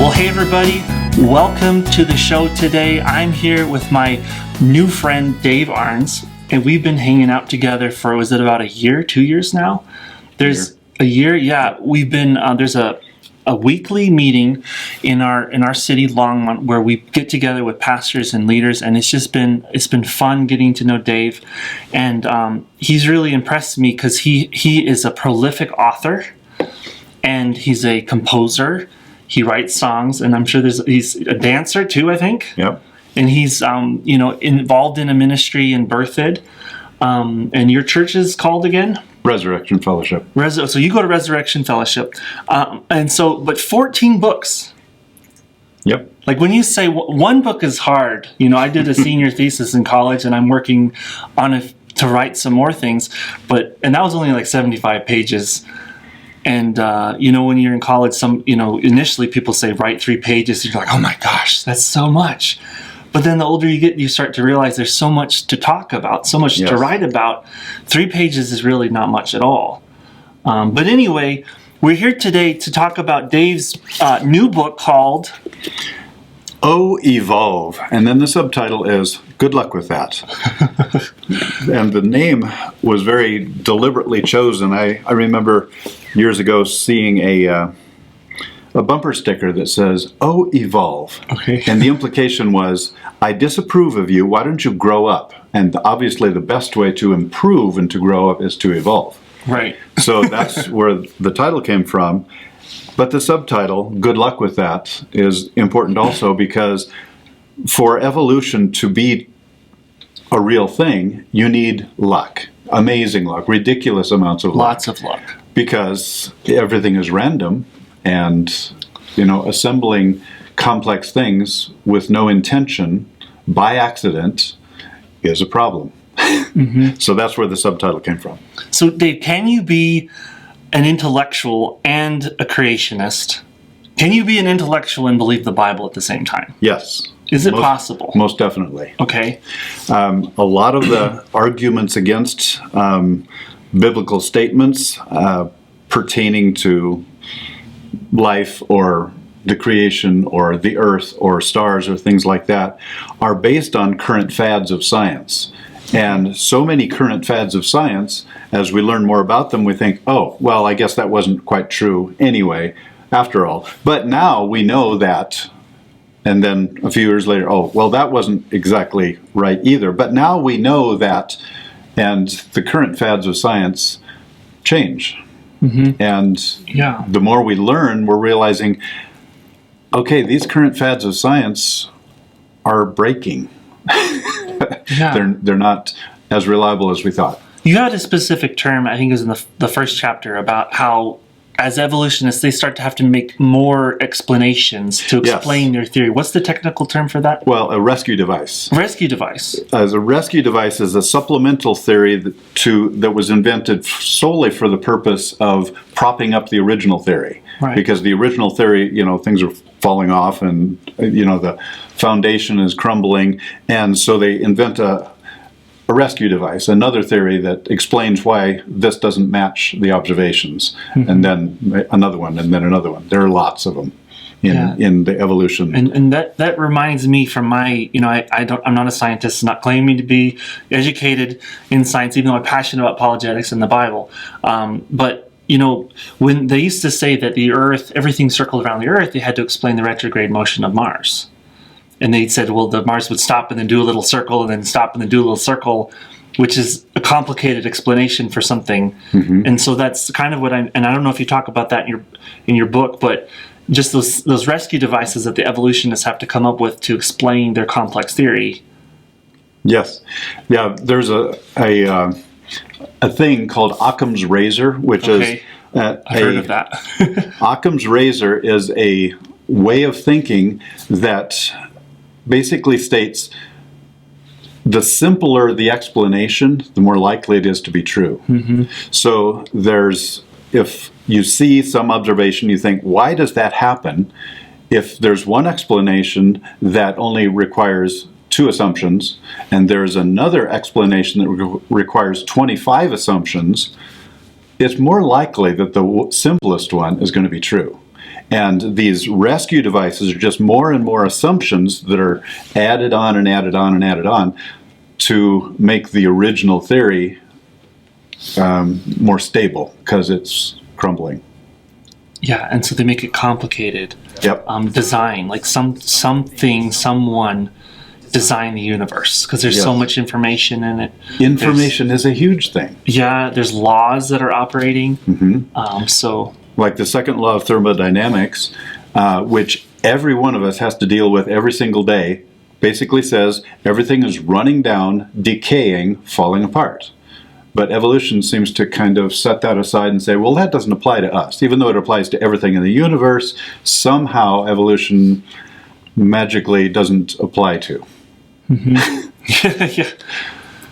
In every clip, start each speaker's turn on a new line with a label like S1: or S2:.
S1: Well, hey everybody, welcome to the show today. I'm here with my new friend, Dave Arns, and we've been hanging out together for, was it about a year, 2 years now? There's a year, yeah. We've been, there's a weekly meeting in our city, Longmont, where we get together with pastors and leaders, and it's been fun getting to know Dave, and he's really impressed me because he is a prolific author, and he's a composer. He writes songs, and I'm sure he's a dancer too, I think.
S2: Yep.
S1: And he's involved in a ministry in Berthoud. And your church is called again?
S2: Resurrection Fellowship.
S1: So you go to Resurrection Fellowship. But 14 books.
S2: Yep.
S1: Like when you say one book is hard, I did a senior thesis in college, and I'm working on to write some more things, and that was only like 75 pages. And, when you're in college, initially people say write 3 pages. You're like, oh my gosh, that's so much. But then the older you get, you start to realize there's so much to talk about, so much to write about. 3 pages is really not much at all. But anyway, we're here today to talk about Dave's new book called
S2: Oh, Evolve. And then the subtitle is Good Luck with That. And the name was very deliberately chosen. I remember years ago seeing a bumper sticker that says, Oh, Evolve.
S1: Okay.
S2: And the implication was, I disapprove of you, why don't you grow up? And obviously the best way to improve and to grow up is to evolve.
S1: Right.
S2: So that's where the title came from. But the subtitle, Good Luck with That, is important also because for evolution to be a real thing, you need luck. Amazing luck, ridiculous amounts of luck.
S1: Lots of luck.
S2: Because everything is random, and assembling complex things with no intention by accident is a problem. Mm-hmm. So that's where the subtitle came from.
S1: So Dave, can you be an intellectual and a creationist? Can you be an intellectual and believe the Bible at the same time?
S2: Yes.
S1: Is it possible?
S2: Most definitely.
S1: Okay.
S2: A lot of the arguments against biblical statements pertaining to life or the creation or the earth or stars or things like that are based on current fads of science. And so many current fads of science, as we learn more about them, we think, oh, well, I guess that wasn't quite true anyway, after all. But now we know that, and then a few years later, oh, well, that wasn't exactly right either. But now we know that, and the current fads of science change. Mm-hmm. And the more we learn, we're realizing, okay, these current fads of science are breaking. They're not as reliable as we thought.
S1: You had a specific term, I think it was in the first chapter, about how as evolutionists they start to have to make more explanations to explain their theory. What's the technical term for that?
S2: Well, a rescue device.
S1: Rescue device.
S2: As a rescue device is a supplemental theory that was invented solely for the purpose of propping up the original theory.
S1: Right.
S2: Because the original theory, things are falling off and, the foundation is crumbling. And so they invent a rescue device, another theory that explains why this doesn't match the observations. Mm-hmm. And then another one, and then another one. There are lots of them in the evolution.
S1: And that reminds me from my, I'm not a scientist, not claiming to be educated in science, even though I'm passionate about apologetics and the Bible. But when they used to say that the Earth, everything circled around the Earth, they had to explain the retrograde motion of Mars. And they said, well, the Mars would stop and then do a little circle and then stop and then do a little circle, which is a complicated explanation for something. Mm-hmm. And so that's kind of what and I don't know if you talk about that in your book, but just those rescue devices that the evolutionists have to come up with to explain their complex theory.
S2: Yes. Yeah, there's a thing called Occam's razor, which is...
S1: I've heard of that.
S2: Occam's razor is a way of thinking that basically states the simpler the explanation, the more likely it is to be true. Mm-hmm. So if you see some observation, you think, why does that happen? If there's one explanation that only requires 2 assumptions, and there's another explanation that requires 25 assumptions, it's more likely that the simplest one is going to be true. And these rescue devices are just more and more assumptions that are added on and added on and added on to make the original theory more stable, because it's crumbling.
S1: Yeah, and so they make it complicated.
S2: Yep.
S1: Design, like someone designed the universe, because there's so
S2: Yes.
S1: much information in it.
S2: Information is a huge thing.
S1: Yeah, there's laws that are operating. So
S2: Like the second law of thermodynamics, which every one of us has to deal with every single day, basically says everything is running down, decaying, falling apart. But evolution seems to kind of set that aside and say, well, that doesn't apply to us. Even though it applies to everything in the universe, somehow evolution magically doesn't apply to.
S1: yeah.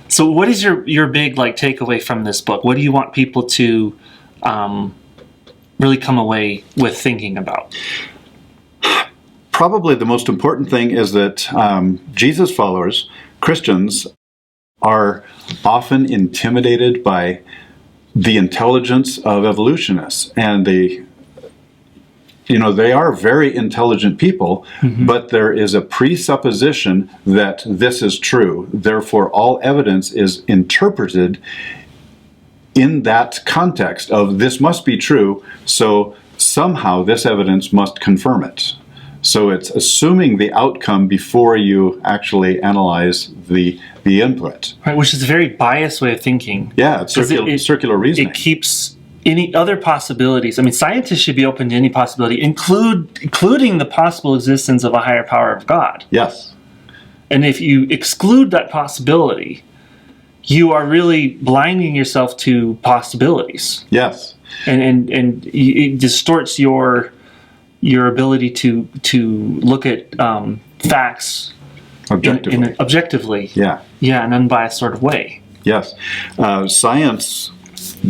S1: So what is your big takeaway from this book? What do you want people to really come away with thinking about?
S2: Probably the most important thing is that Jesus followers, Christians, are often intimidated by the intelligence of evolutionists, and they are very intelligent people, but there is a presupposition that this is true. Therefore, all evidence is interpreted in that context of this must be true, so somehow this evidence must confirm it. So it's assuming the outcome before you actually analyze the input.
S1: Right, which is a very biased way of thinking.
S2: Yeah, it's circular reasoning.
S1: It keeps any other possibilities. I mean, scientists should be open to any possibility, including the possible existence of a higher power of God.
S2: Yes.
S1: And if you exclude that possibility, you are really blinding yourself to possibilities.
S2: Yes.
S1: And it distorts your ability to look at facts objectively.
S2: Yeah.
S1: Yeah, an unbiased sort of way.
S2: Yes. Science,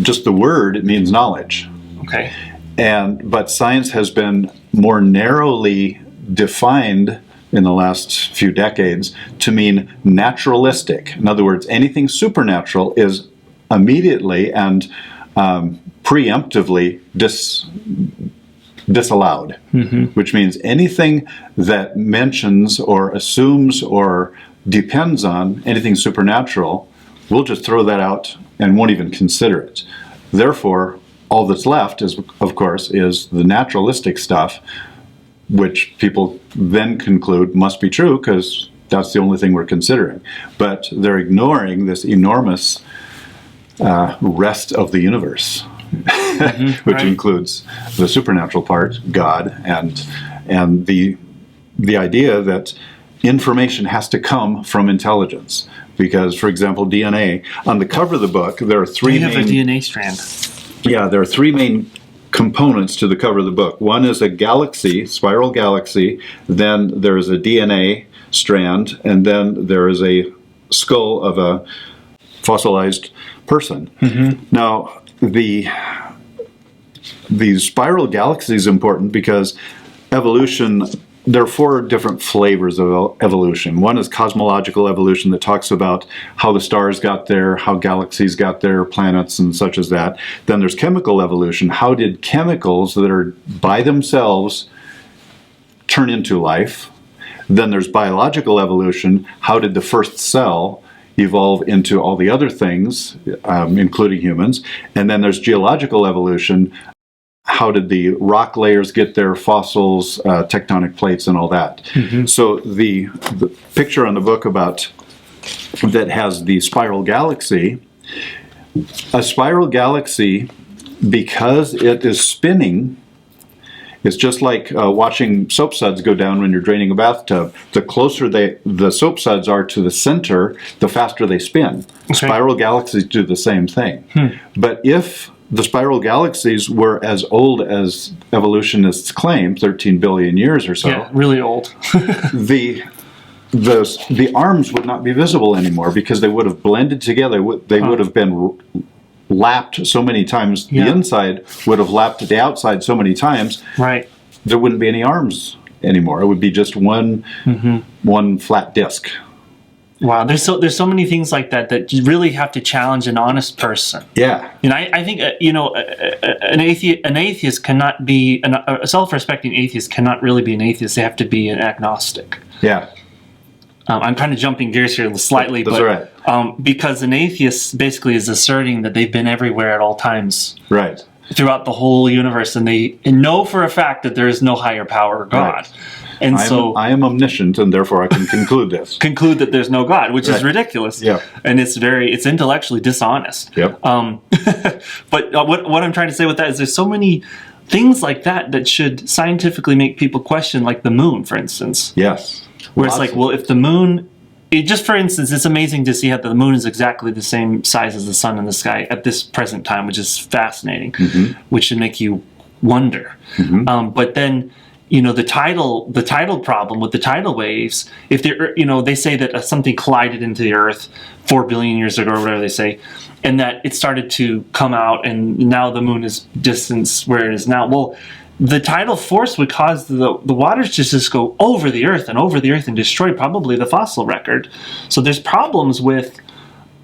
S2: just the word, it means knowledge.
S1: Okay.
S2: But science has been more narrowly defined in the last few decades to mean naturalistic. In other words, anything supernatural is immediately and preemptively disallowed, which means anything that mentions or assumes or depends on anything supernatural, we'll just throw that out and won't even consider it. Therefore, all that's left is, of course, is the naturalistic stuff, which people then conclude must be true because that's the only thing we're considering. But they're ignoring this enormous rest of the universe, which includes the supernatural part, God, and the idea that information has to come from intelligence. Because, for example, DNA, on the cover of the book, there are three
S1: main... You have a DNA strand.
S2: Yeah, there are three main components to the cover of the book. One is a galaxy, spiral galaxy, then there is a DNA strand, and then there is a skull of a fossilized person. Now, the spiral galaxy is important because evolution, there are four different flavors of evolution. One is cosmological evolution that talks about how the stars got there, how galaxies got there, planets and such as that. Then there's chemical evolution. How did chemicals that are by themselves turn into life? Then there's biological evolution. How did the first cell evolve into all the other things, including humans? And then there's geological evolution. How did the rock layers get their fossils, tectonic plates, and all that? So the picture on the book that has the spiral galaxy, a spiral galaxy, because it is spinning, it's just like watching soap suds go down when you're draining a bathtub. The closer the soap suds are to the center, the faster they spin. Okay. Spiral galaxies do the same thing. But if the spiral galaxies were as old as evolutionists claim, 13 billion years or so.
S1: Yeah, really old.
S2: the arms would not be visible anymore because they would have blended together. They would have been lapped so many times. The inside would have lapped the outside so many times.
S1: Right.
S2: There wouldn't be any arms anymore. It would be just one flat disc.
S1: Wow, there's so many things like that that you really have to challenge an honest person.
S2: Yeah.
S1: And I think an atheist cannot be a self-respecting atheist cannot really be an atheist. They have to be an agnostic.
S2: Yeah.
S1: I'm kind of jumping gears here slightly,
S2: That's
S1: but
S2: right.
S1: Because an atheist basically is asserting that they've been everywhere at all times.
S2: Right.
S1: Throughout the whole universe, and they know for a fact that there is no higher power or God.
S2: Right.
S1: And
S2: I am omniscient, and therefore I can conclude this.
S1: Conclude that there's no God, which is ridiculous.
S2: Yeah.
S1: And it's intellectually dishonest.
S2: Yep.
S1: But what I'm trying to say with that is there's so many things like that should scientifically make people question, like the moon, for instance.
S2: Yes.
S1: Where it's like, well, if the moon... just for instance, it's amazing to see how the moon is exactly the same size as the sun in the sky at this present time, which is fascinating, which should make you wonder. But then, the tidal problem with the tidal waves, if they say that something collided into the Earth 4 billion years ago, or whatever they say, and that it started to come out, and now the moon is distance where it is now. Well, the tidal force would cause the waters to just go over the Earth and destroy probably the fossil record. So there's problems with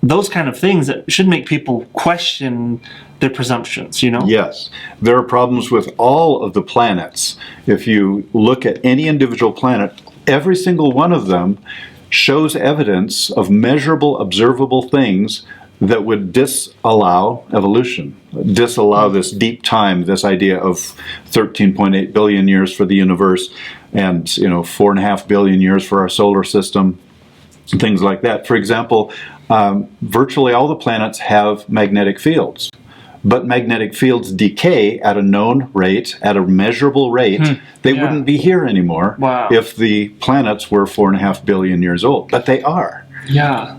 S1: those kind of things that should make people question their presumptions,
S2: Yes. There are problems with all of the planets. If you look at any individual planet, every single one of them shows evidence of measurable, observable things that would disallow evolution, disallow this deep time, this idea of 13.8 billion years for the universe and 4.5 billion years for our solar system, things like that. For example, virtually all the planets have magnetic fields, but magnetic fields decay at a known rate, at a measurable rate. They wouldn't be here anymore if the planets were 4.5 billion years old, but they are.
S1: Yeah.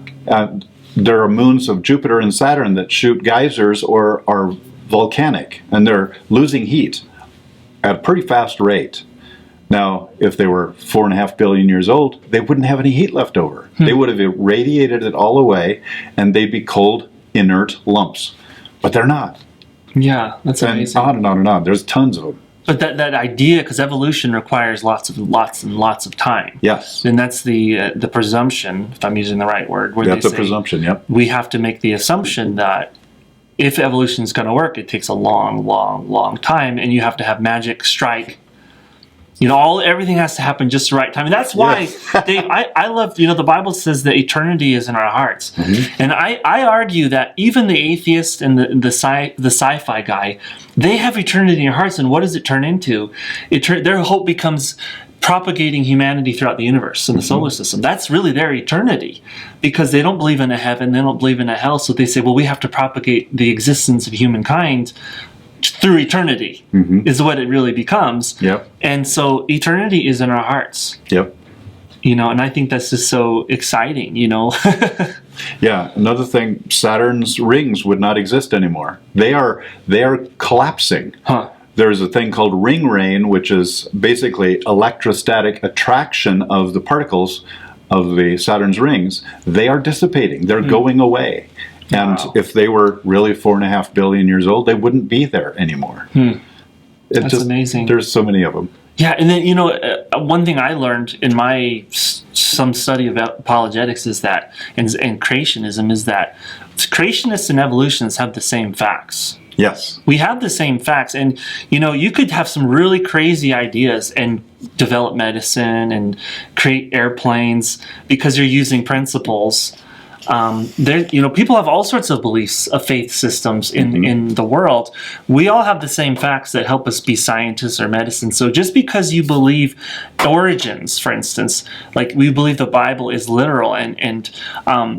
S2: There are moons of Jupiter and Saturn that shoot geysers or are volcanic, and they're losing heat at a pretty fast rate. Now, if they were 4.5 billion years old, they wouldn't have any heat left over. They would have irradiated it all away, and they'd be cold, inert lumps. But they're not.
S1: Yeah, that's amazing.
S2: And on and on and on. There's tons of them.
S1: But that idea, because evolution requires lots and lots of time.
S2: Yes.
S1: And that's the presumption, if I'm using the right word. Where
S2: That's
S1: they
S2: a presumption, yep.
S1: We have to make the assumption that if evolution is going to work, it takes a long, long, long time, and you have to have magic strike. Everything has to happen just the right time. And that's why I love, the Bible says that eternity is in our hearts. And I argue that even the atheist and the sci-fi guy, they have eternity in their hearts. And what does it turn into? Their hope becomes propagating humanity throughout the universe and the solar system. That's really their eternity, because they don't believe in a heaven, they don't believe in a hell. So they say, well, we have to propagate the existence of humankind through eternity, is what it really becomes.
S2: Yep.
S1: And so eternity is in our hearts.
S2: Yep.
S1: And I think that's just so exciting,
S2: Yeah, another thing, Saturn's rings would not exist anymore. They are collapsing. There's a thing called ring rain, which is basically electrostatic attraction of the particles of the Saturn's rings. They are dissipating. They're going away. And if they were really 4.5 billion years old, they wouldn't be there anymore.
S1: That's amazing.
S2: There's so many of them.
S1: Yeah, and then, one thing I learned in some study about apologetics is that, and creationism, is that creationists and evolutionists have the same facts.
S2: Yes.
S1: We have the same facts, and you could have some really crazy ideas and develop medicine and create airplanes because you're using principles. People have all sorts of beliefs, of faith systems in the world. We all have the same facts that help us be scientists or medicine. So just because you believe origins, for instance, like we believe the Bible is literal, and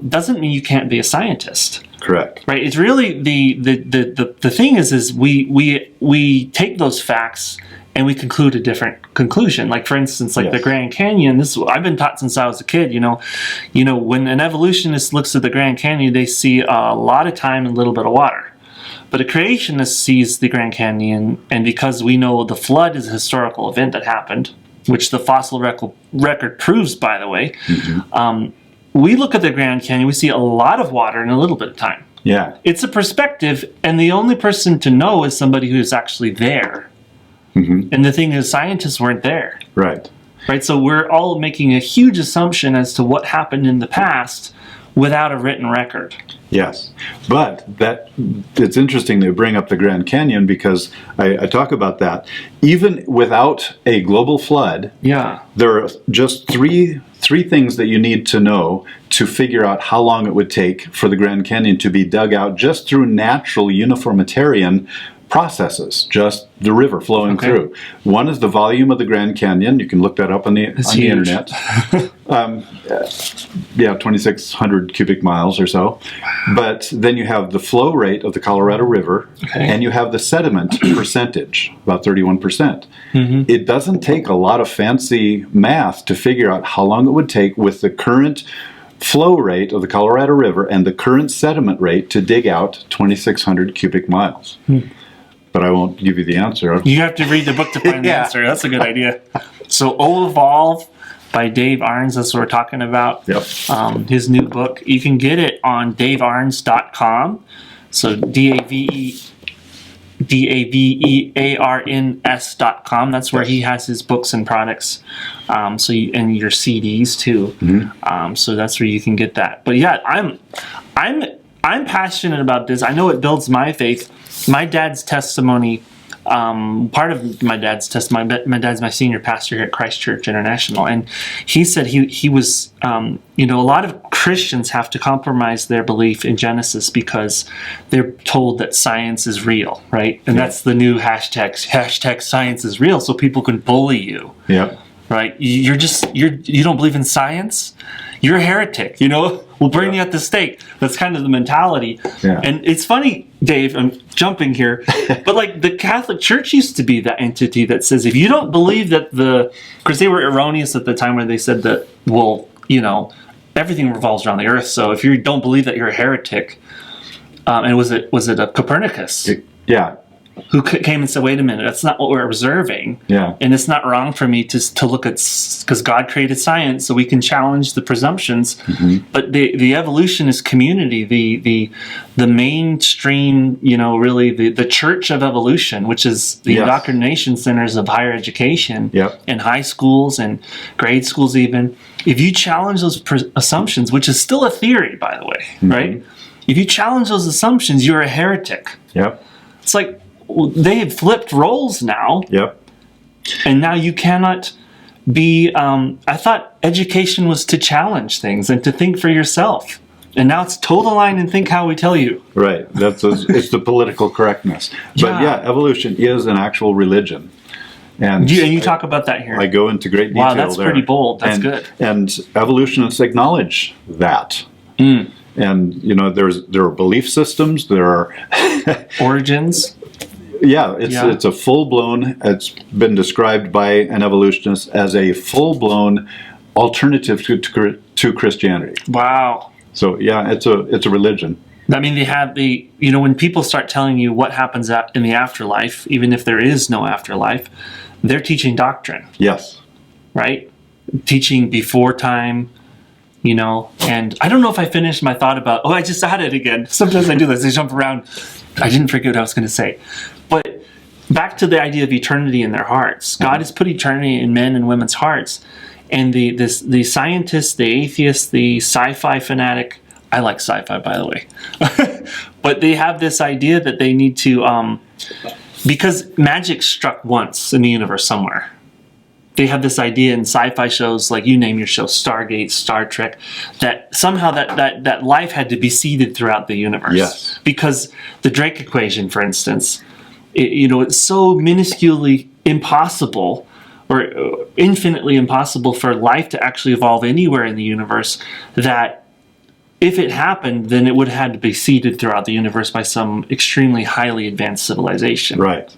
S1: doesn't mean you can't be a scientist.
S2: Correct. Right.
S1: It's really the thing is we take those facts and we conclude a different conclusion. Like, for instance, the Grand Canyon. I've been taught since I was a kid. When an evolutionist looks at the Grand Canyon, they see a lot of time and a little bit of water. But a creationist sees the Grand Canyon, and because we know the flood is a historical event that happened, which the fossil record proves, by the way, we look at the Grand Canyon, we see a lot of water in a little bit of time.
S2: Yeah. It's
S1: a perspective, and the only person to know is somebody who is actually there. And the thing is, scientists weren't there.
S2: Right.
S1: right? So we're all making a huge assumption as to what happened in the past without a written record.
S2: Yes, but it's interesting to bring up the Grand Canyon, because I talk about that. Even without a global flood,
S1: Yeah.
S2: there are just three things that you need to know to figure out how long it would take for the Grand Canyon to be dug out just through natural uniformitarian processes, just the river flowing through. One is the volume of the Grand Canyon. You can look that up on the internet. 2,600 cubic miles or so. But then you have the flow rate of the Colorado River, and you have the sediment percentage, about 31%. It doesn't take a lot of fancy math to figure out how long it would take with the current flow rate of the Colorado River and the current sediment rate to dig out 2,600 cubic miles. But I won't give you the answer.
S1: You have to read the book to find the answer. That's a good idea. So Evolve by Dave Arns, that's what we're talking about.
S2: Yep.
S1: His new book. You can get it on davearns.com. So DAVEARNS.com. That's where he has his books and products. And your CDs too. So that's where you can get that. But yeah, I'm passionate about this. I know it builds my faith. My dad's testimony, part of my dad's testimony, my dad's my senior pastor here at Christ Church International, and he said he was, a lot of Christians have to compromise their belief in Genesis because they're told that science is real, right? And that's the new hashtag science is real, so people can bully you.
S2: Yeah.
S1: Right? You don't believe in science? You're a heretic, We'll bring you at the stake. That's kind of the mentality.
S2: Yeah.
S1: And it's funny, Dave, I'm jumping here, but like the Catholic Church used to be that entity that says if you don't believe that because they were erroneous at the time when they said that, everything revolves around the earth, so if you don't believe that, you're a heretic. And was it a Copernicus?
S2: Yeah.
S1: Who came and said, wait a minute, that's not what we're observing.
S2: Yeah.
S1: And it's not wrong for me to look at, because God created science, so we can challenge the presumptions. But the evolutionist community, the mainstream, really the Church of Evolution, which is the indoctrination centers of higher education and high schools and grade schools even, if you challenge those assumptions, which is still a theory, by the way, right? If you challenge those assumptions, you're a heretic.
S2: Yep.
S1: It's like, they have flipped roles now.
S2: Yep.
S1: And now you cannot be, I thought education was to challenge things and to think for yourself. And now it's toe the line and think how we tell you.
S2: Right. It's the political correctness. But evolution is an actual religion. And
S1: you talk about that here.
S2: I go into great detail.
S1: Wow, that's
S2: there.
S1: pretty bold. That's good.
S2: And evolutionists acknowledge that. And there are belief systems. There are
S1: origins.
S2: Yeah, it's a full-blown, it's been described by an evolutionist as a full-blown alternative to Christianity.
S1: Wow.
S2: So yeah, it's a religion.
S1: I mean, they have when people start telling you what happens in the afterlife, even if there is no afterlife, they're teaching doctrine.
S2: Yes.
S1: Right? Teaching before time, and I don't know if I finished my thought about, I just had it again. Sometimes I do this, I jump around. I didn't forget what I was going to say. But back to the idea of eternity in their hearts. God has put eternity in men and women's hearts. And the scientist, the atheist, the sci-fi fanatic, I like sci-fi, by the way. But they have this idea that they need to, because magic struck once in the universe somewhere. They have this idea in sci-fi shows, like you name your show, Stargate, Star Trek, that somehow that life had to be seeded throughout the universe.
S2: Yes.
S1: Because the Drake equation, for instance, it's so minusculely impossible or infinitely impossible for life to actually evolve anywhere in the universe that if it happened, then it would have had to be seeded throughout the universe by some extremely highly advanced civilization.
S2: Right.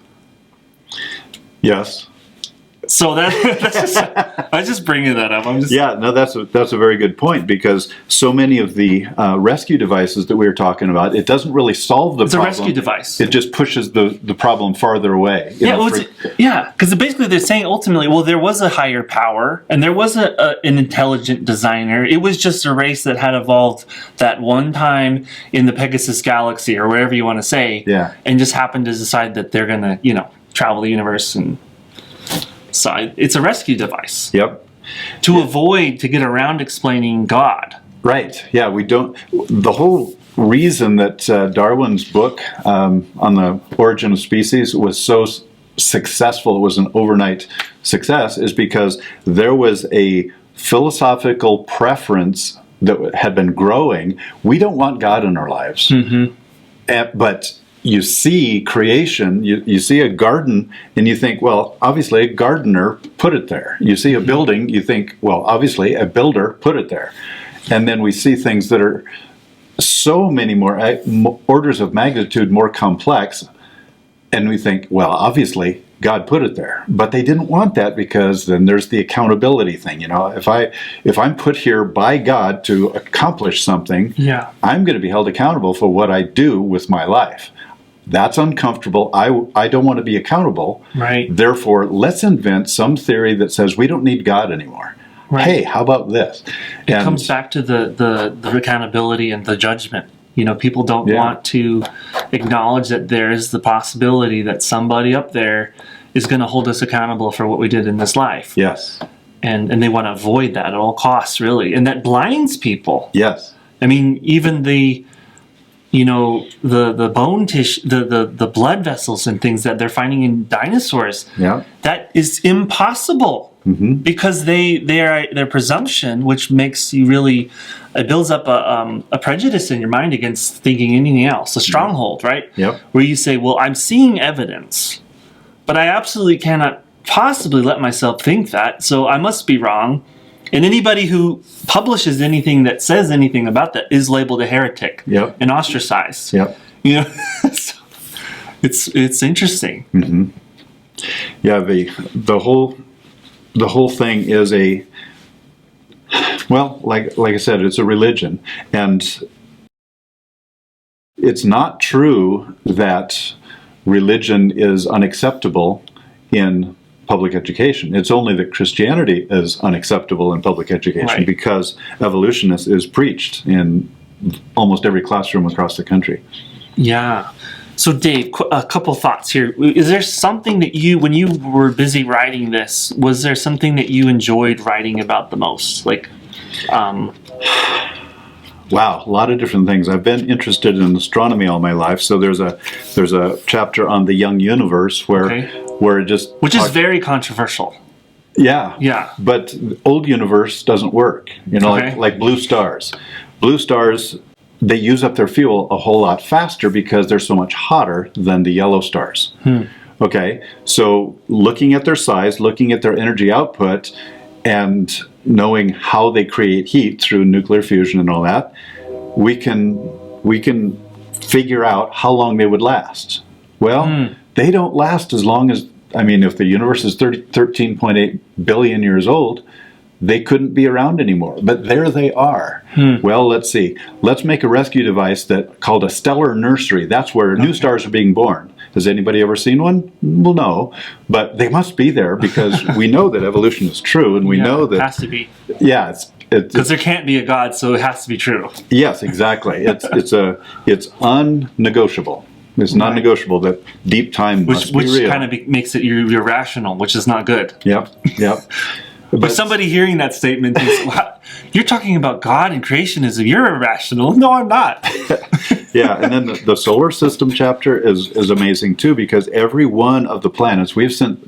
S2: Yes.
S1: So that's just, I just bringing that up.
S2: That's a very good point, because so many of the rescue devices that we were talking about, it doesn't really solve the problem.
S1: It's a rescue device.
S2: It just pushes the problem farther away.
S1: Because basically they're saying ultimately, well, there was a higher power and there was an intelligent designer. It was just a race that had evolved that one time in the Pegasus galaxy or wherever you want to say, and just happened to decide that they're going to, travel the universe and. So it's a rescue device.
S2: Yep.
S1: to get around explaining God.
S2: Right. Yeah, we don't. The whole reason that Darwin's book on the origin of species was so successful, it was an overnight success, is because there was a philosophical preference that had been growing. We don't want God in our lives. But you see creation, you see a garden, and you think, well, obviously a gardener put it there. You see a building, you think, well, obviously a builder put it there. And then we see things that are so many more orders of magnitude more complex, and we think, well, obviously God put it there. But they didn't want that, because then there's the accountability thing. You know, if I'm put here by God to accomplish something, I'm going to be held accountable for what I do with my life. That's uncomfortable. I don't want to be accountable.
S1: Right.
S2: Therefore, let's invent some theory that says we don't need God anymore. Right. Hey, how about this?
S1: It comes back to the accountability and the judgment. You know, people don't want to acknowledge that there is the possibility that somebody up there is going to hold us accountable for what we did in this life.
S2: Yes.
S1: And they want to avoid that at all costs, really. And that blinds people.
S2: Yes.
S1: I mean, even the bone tissue, the blood vessels and things that they're finding in dinosaurs, that is impossible. Because their presumption, which makes you really, it builds up a prejudice in your mind against thinking anything else, a stronghold, right?
S2: Yep.
S1: Where you say, well, I'm seeing evidence, but I absolutely cannot possibly let myself think that, so I must be wrong. And anybody who publishes anything that says anything about that is labeled a heretic and ostracized.
S2: Yep.
S1: You know, so it's interesting.
S2: Yeah, the whole thing is like I said, it's a religion, and it's not true that religion is unacceptable in public education. It's only that Christianity is unacceptable in public education, because evolutionists is preached in almost every classroom across the country. Yeah.
S1: So Dave, a couple thoughts here. Is there something that when you were busy writing this, was there something that you enjoyed writing about the most? Like,
S2: Wow, a lot of different things. I've been interested in astronomy all my life. So there's a chapter on the young universe where it just
S1: which is very controversial.
S2: Yeah.
S1: Yeah.
S2: But the old universe doesn't work. You know, like blue stars. Blue stars, they use up their fuel a whole lot faster because they're so much hotter than the yellow stars. Okay, so looking at their size, looking at their energy output, and knowing how they create heat through nuclear fusion and all that, we can figure out how long they would last. Well, they don't last as long as, I mean, if the universe is 13.8 billion years old, they couldn't be around anymore, but there they are. Well, let's see. Let's make a rescue device called a stellar nursery. That's where new stars are being born. Has anybody ever seen one? Well, no, but they must be there because we know that evolution is true, and we know that
S1: it has to be.
S2: Yeah,
S1: because there can't be a God, so it has to be true.
S2: Yes, exactly. It's unnegotiable. It's non-negotiable that deep time must be real.
S1: Which kind of makes it irrational, which is not good.
S2: Yep.
S1: But somebody hearing that statement thinks, wow, you're talking about God and creationism. You're irrational. No, I'm not.
S2: Yeah, and then the solar system chapter is amazing too, because every one of the planets, we've sent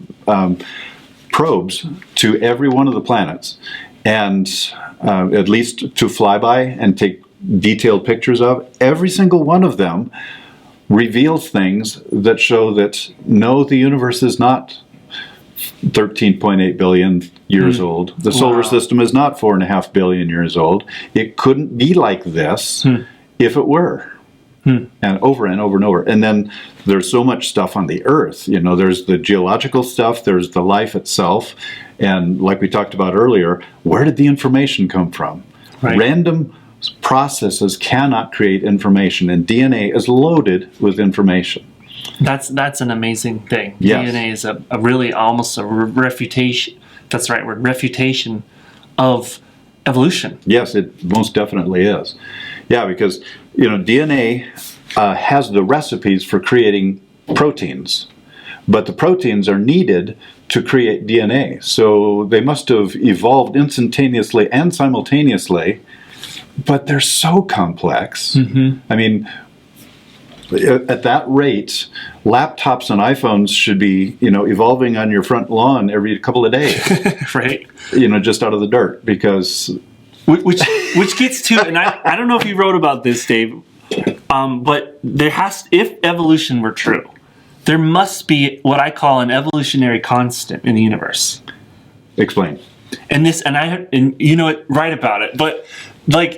S2: probes to every one of the planets, and at least to fly by and take detailed pictures of. Every single one of them reveals things that show that no, the universe is not 13.8 billion years old. The solar system is not 4.5 billion years old. It couldn't be like this if it were. And over and over and over. And then there's so much stuff on the Earth. You know, there's the geological stuff, there's the life itself, and like we talked about earlier, where did the information come from? Random processes cannot create information, and DNA is loaded with information.
S1: That's an amazing thing.
S2: Yes.
S1: DNA is a really almost a refutation. That's the right word. Refutation of evolution.
S2: Yes, it most definitely is. Yeah, because DNA has the recipes for creating proteins, but the proteins are needed to create DNA. So they must have evolved instantaneously and simultaneously, but they're so complex. I mean, at that rate, laptops and iPhones should be, evolving on your front lawn every couple of days.
S1: Right.
S2: Just out of the dirt, because...
S1: Which gets to, and I don't know if you wrote about this, Dave, but if evolution were true, there must be what I call an evolutionary constant in the universe.
S2: Explain.
S1: And write about it. But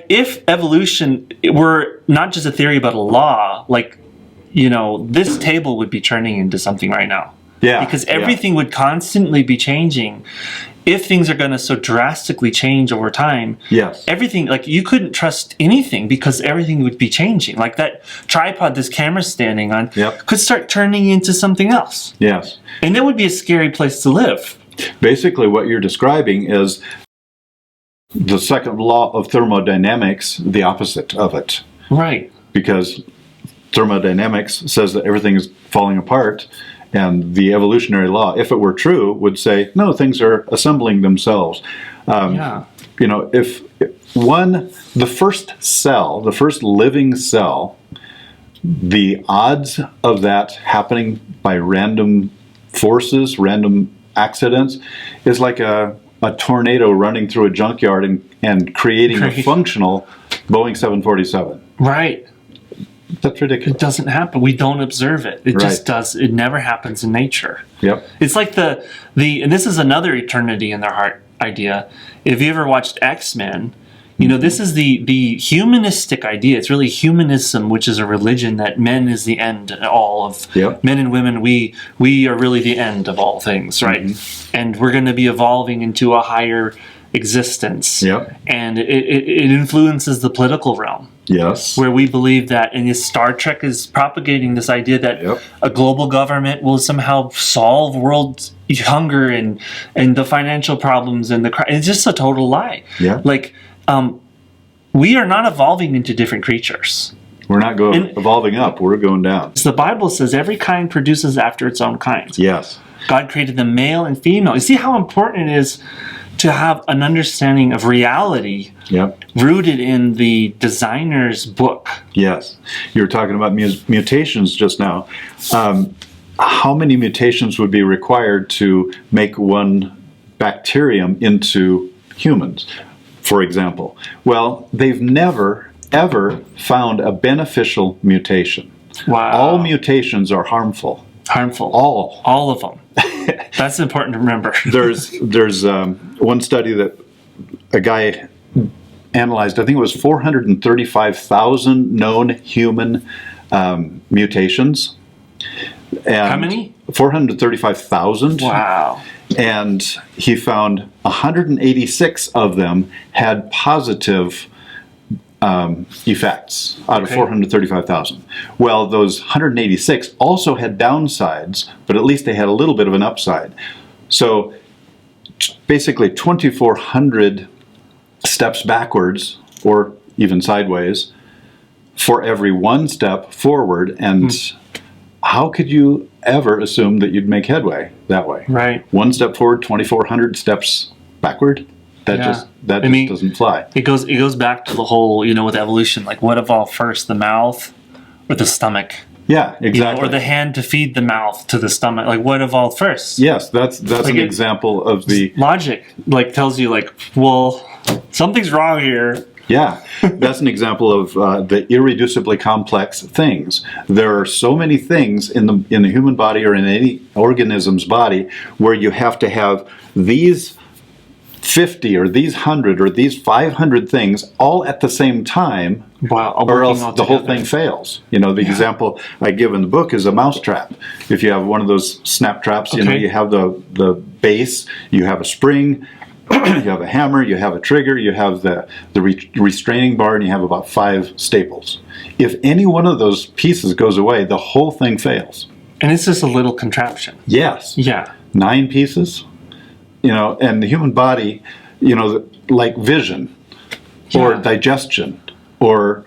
S1: if evolution were not just a theory but a law, this table would be turning into something right now.
S2: Yeah.
S1: Because everything would constantly be changing. If things are going to so drastically change over time,
S2: yes,
S1: everything, you couldn't trust anything because everything would be changing. Like that tripod this camera's standing on could start turning into something else.
S2: Yes.
S1: And that would be a scary place to live. Basically,
S2: what you're describing is the second law of thermodynamics, the opposite of it.
S1: Right.
S2: Because thermodynamics says that everything is falling apart. And the evolutionary law, if it were true, would say, no, things are assembling themselves. If the first living cell, the odds of that happening by random forces, random accidents, is like a tornado running through a junkyard and creating a functional Boeing 747.
S1: Right.
S2: That's ridiculous.
S1: It doesn't happen. We don't observe it. It just does. It never happens in nature.
S2: Yep.
S1: It's like and this is another eternity in their heart idea. If you ever watched X-Men, this is the humanistic idea. It's really humanism, which is a religion that men is the end all of men and women. We are really the end of all things, right? Mm-hmm. And we're going to be evolving into a higher existence.
S2: Yep.
S1: And it influences the political realm.
S2: Yes.
S1: Where we believe that, and Star Trek is propagating this idea that a global government will somehow solve world hunger and the financial problems and it's just a total lie.
S2: Yeah.
S1: We are not evolving into different creatures.
S2: We're not evolving up. We're going down.
S1: The Bible says every kind produces after its own kind.
S2: Yes.
S1: God created them male and female. You see how important it is to have an understanding of reality rooted in the designer's book.
S2: Yes. You were talking about mutations just now. How many mutations would be required to make one bacterium into humans, for example? Well, they've never, ever found a beneficial mutation.
S1: Wow.
S2: All mutations are harmful.
S1: Harmful. All of them. That's important to remember.
S2: There's one study that a guy analyzed. I think it was 435,000 known human mutations. And
S1: how many?
S2: 435,000.
S1: Wow.
S2: And he found 186 of them had positive effects out of 435,000. Well, those 186 also had downsides, but at least they had a little bit of an upside. So basically 2,400 steps backwards, or even sideways, for every one step forward. And how could you ever assume that you'd make headway that way?
S1: Right.
S2: One step forward, 2,400 steps backward. That just doesn't fly.
S1: It goes back to the whole, with evolution, what evolved first, the mouth or the stomach?
S2: Yeah, exactly.
S1: Or the hand to feed the mouth to the stomach. What evolved first?
S2: Yes, that's an example of the
S1: logic. Tells you well, something's wrong here.
S2: Yeah, that's an example of the irreducibly complex things. There are so many things in the human body or in any organism's body where you have to have these 50 or these 100 or these 500 things all at the same time, or else the whole thing fails. The example I give in the book is a mouse trap. If you have one of those snap traps, you have the base, you have a spring, you have a hammer, you have a trigger, you have the restraining bar, and you have about 5 staples. If any one of those pieces goes away, the whole thing fails.
S1: And it's just a little contraption.
S2: Yes.
S1: Yeah. 9
S2: pieces. And the human body, like vision or digestion or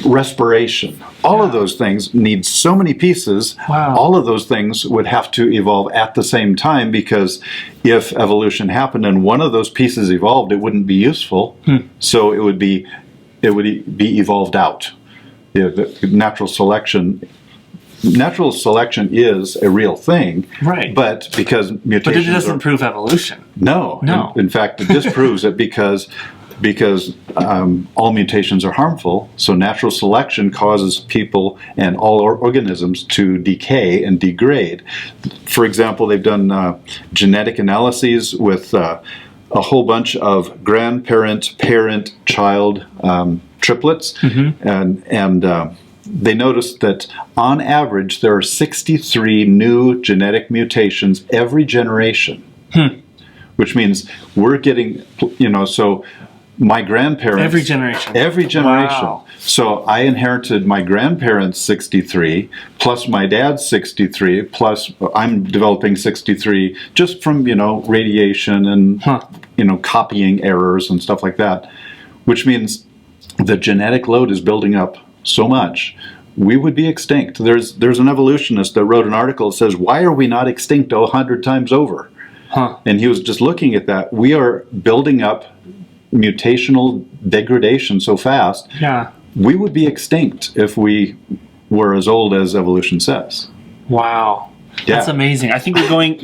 S2: respiration. All of those things need so many pieces.
S1: Wow.
S2: All of those things would have to evolve at the same time, because if evolution happened and one of those pieces evolved, it wouldn't be useful. So it would be evolved out. The natural selection is a real thing,
S1: Right.
S2: but because mutations
S1: But it doesn't prove evolution.
S2: No. In fact, it disproves it because all mutations are harmful. So natural selection causes people and all organisms to decay and degrade. For example, they've done genetic analyses with a whole bunch of grandparent, parent, child triplets, and they noticed that on average there are 63 new genetic mutations every generation, which means we're getting, so my grandparents...
S1: Every generation.
S2: Every generation.
S1: Wow.
S2: So I inherited my grandparents' 63, plus my dad's 63, plus I'm developing 63 just from, radiation and, copying errors and stuff like that, which means the genetic load is building up so much, we would be extinct. There's an evolutionist that wrote an article that says, why are we not extinct 100 times over? And he was just looking at that. We are building up mutational degradation so fast, we would be extinct if we were as old as evolution says.
S1: Wow. That's amazing. I think we're going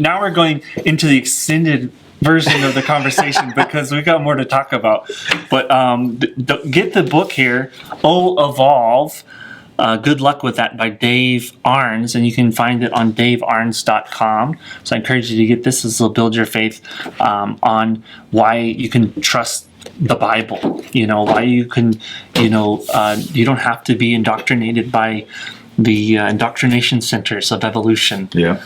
S1: into the extended version of the conversation because we've got more to talk about. But get the book here, Evolve. Good luck with that, by Dave Arns, and you can find it on davearns.com. So I encourage you to get this. This will build your faith on why you can trust the Bible. Why you can, you don't have to be indoctrinated by the indoctrination centers of evolution. But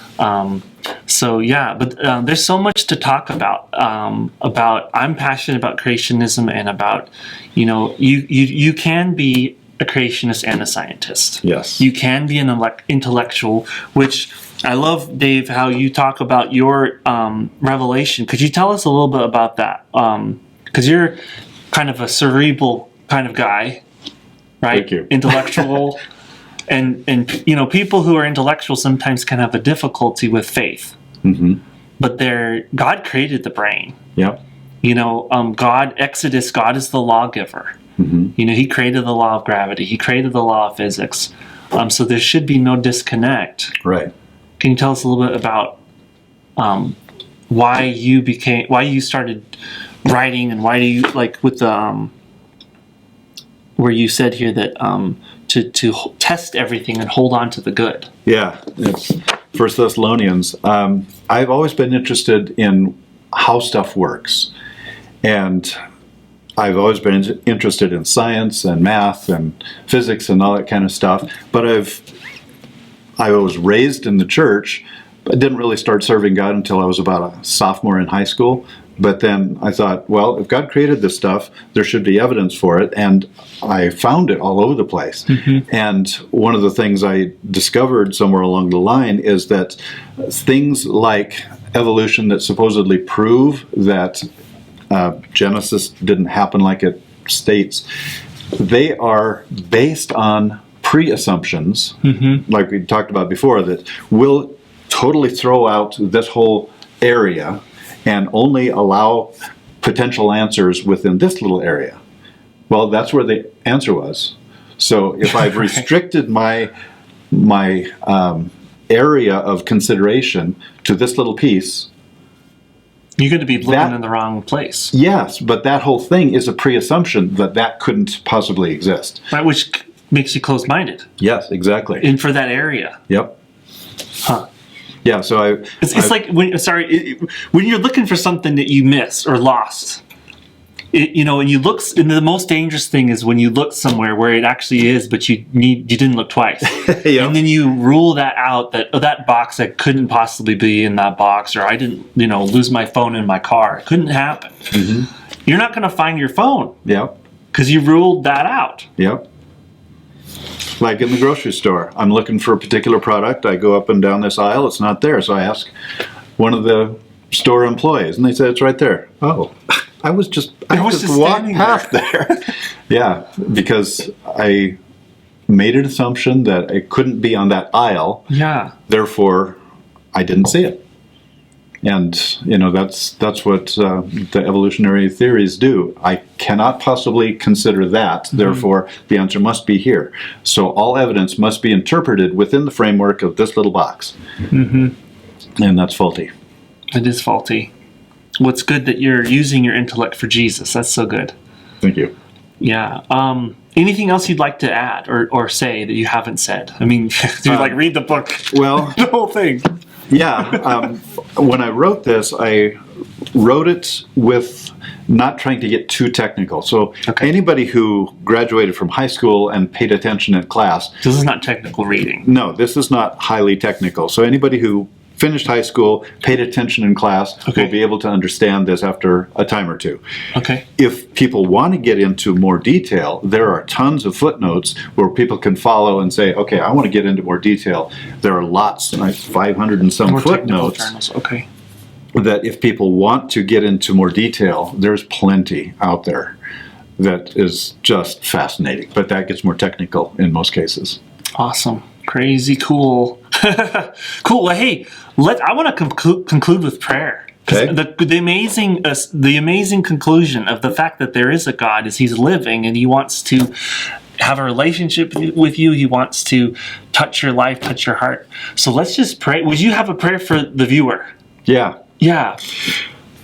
S1: there's so much to talk about. I'm passionate about creationism and about, you can be a creationist and a scientist.
S2: Yes.
S1: You can be an intellectual, which I love, Dave, how you talk about your revelation. Could you tell us a little bit about that? Because you're kind of a cerebral kind of guy, right?
S2: Thank you.
S1: Intellectual. And people who are intellectual sometimes can have a difficulty with faith. But God created the brain. God is the lawgiver. He created the law of gravity. He created the law of physics. So there should be no disconnect.
S2: Right.
S1: Can you tell us a little bit about why you started writing, and why do you, like with the where you said here that to test everything and hold on to the good?
S2: It's 1 Thessalonians. I've always been interested in how stuff works, and I've always been interested in science and math and physics and all that kind of stuff. But I was raised in the church. I didn't really start serving God until I was about a sophomore in high school. But then I thought, well, if God created this stuff, there should be evidence for it. And I found it all over the place. And one of the things I discovered somewhere along the line is that things like evolution that supposedly prove that Genesis didn't happen like it states, they are based on preassumptions, like we talked about before, that will totally throw out this whole area and only allow potential answers within this little area. Well, that's where the answer was. So if I've restricted my area of consideration to this little piece,
S1: you're going to be looking in the wrong place.
S2: Yes, but that whole thing is a pre-assumption that couldn't possibly exist.
S1: Right, which makes you closed-minded.
S2: Yes, exactly.
S1: And for that area.
S2: Yep. Yeah, so
S1: it's like when you're looking for something that you missed or lost. And you look, and the most dangerous thing is when you look somewhere where it actually is, but you didn't look twice. And then you rule that out, that box that couldn't possibly be in that box, or I didn't, lose my phone in my car. It couldn't happen. You're not going to find your phone.
S2: Yep.
S1: Because you ruled that out.
S2: Yep. Like in the grocery store, I'm looking for a particular product. I go up and down this aisle. It's not there. So I ask one of the store employees, and they say it's right there. Oh, I just walked past there. Yeah, because I made an assumption that it couldn't be on that aisle.
S1: Yeah.
S2: Therefore, I didn't see it. And, that's what the evolutionary theories do. I cannot possibly consider that. Therefore, the answer must be here. So all evidence must be interpreted within the framework of this little box. And that's faulty.
S1: It is faulty. Well, it's good that you're using your intellect for Jesus. That's so good.
S2: Thank you.
S1: Yeah. Anything else you'd like to add or say that you haven't said? I mean, read the book.
S2: Well,
S1: the whole thing.
S2: Yeah. When I wrote this, I wrote it with not trying to get too technical. So anybody who graduated from high school and paid attention in class.
S1: This is not technical reading.
S2: No, this is not highly technical. So anybody who finished high school, paid attention in class, will be able to understand this after a time or two.
S1: Okay.
S2: If people want to get into more detail, there are tons of footnotes where people can follow and say, okay, I want to get into more detail. There are lots, like 500 and some
S1: more
S2: footnotes.
S1: Okay.
S2: That if people want to get into more detail, there's plenty out there that is just fascinating. But that gets more technical in most cases.
S1: Awesome. Crazy cool. Cool. Well, hey, I want to conclude with prayer.
S2: Okay.
S1: The amazing conclusion of the fact that there is a God is He's living and He wants to have a relationship with you. He wants to touch your life, touch your heart. So let's just pray. Would you have a prayer for the viewer?
S2: Yeah.
S1: Yeah.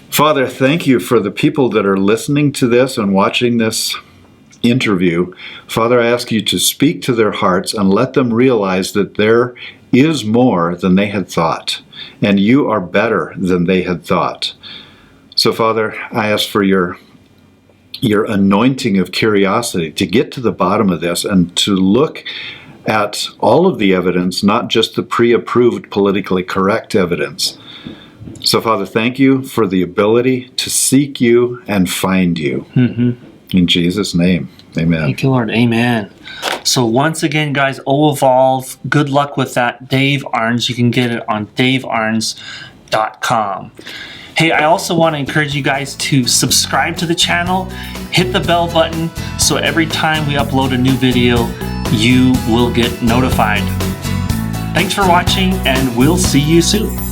S2: Father, thank you for the people that are listening to this and watching this interview. Father, I ask you to speak to their hearts and let them realize that there is more than they had thought, and you are better than they had thought. So, Father, I ask for your anointing of curiosity to get to the bottom of this and to look at all of the evidence, not just the pre-approved politically correct evidence. So, Father, thank you for the ability to seek you and find you. In Jesus' name, amen.
S1: Thank you, Lord. Amen. So once again, guys, Evolve. Good luck with that. Dave Arns. You can get it on davearns.com. Hey, I also want to encourage you guys to subscribe to the channel. Hit the bell button so every time we upload a new video, you will get notified. Thanks for watching, and we'll see you soon.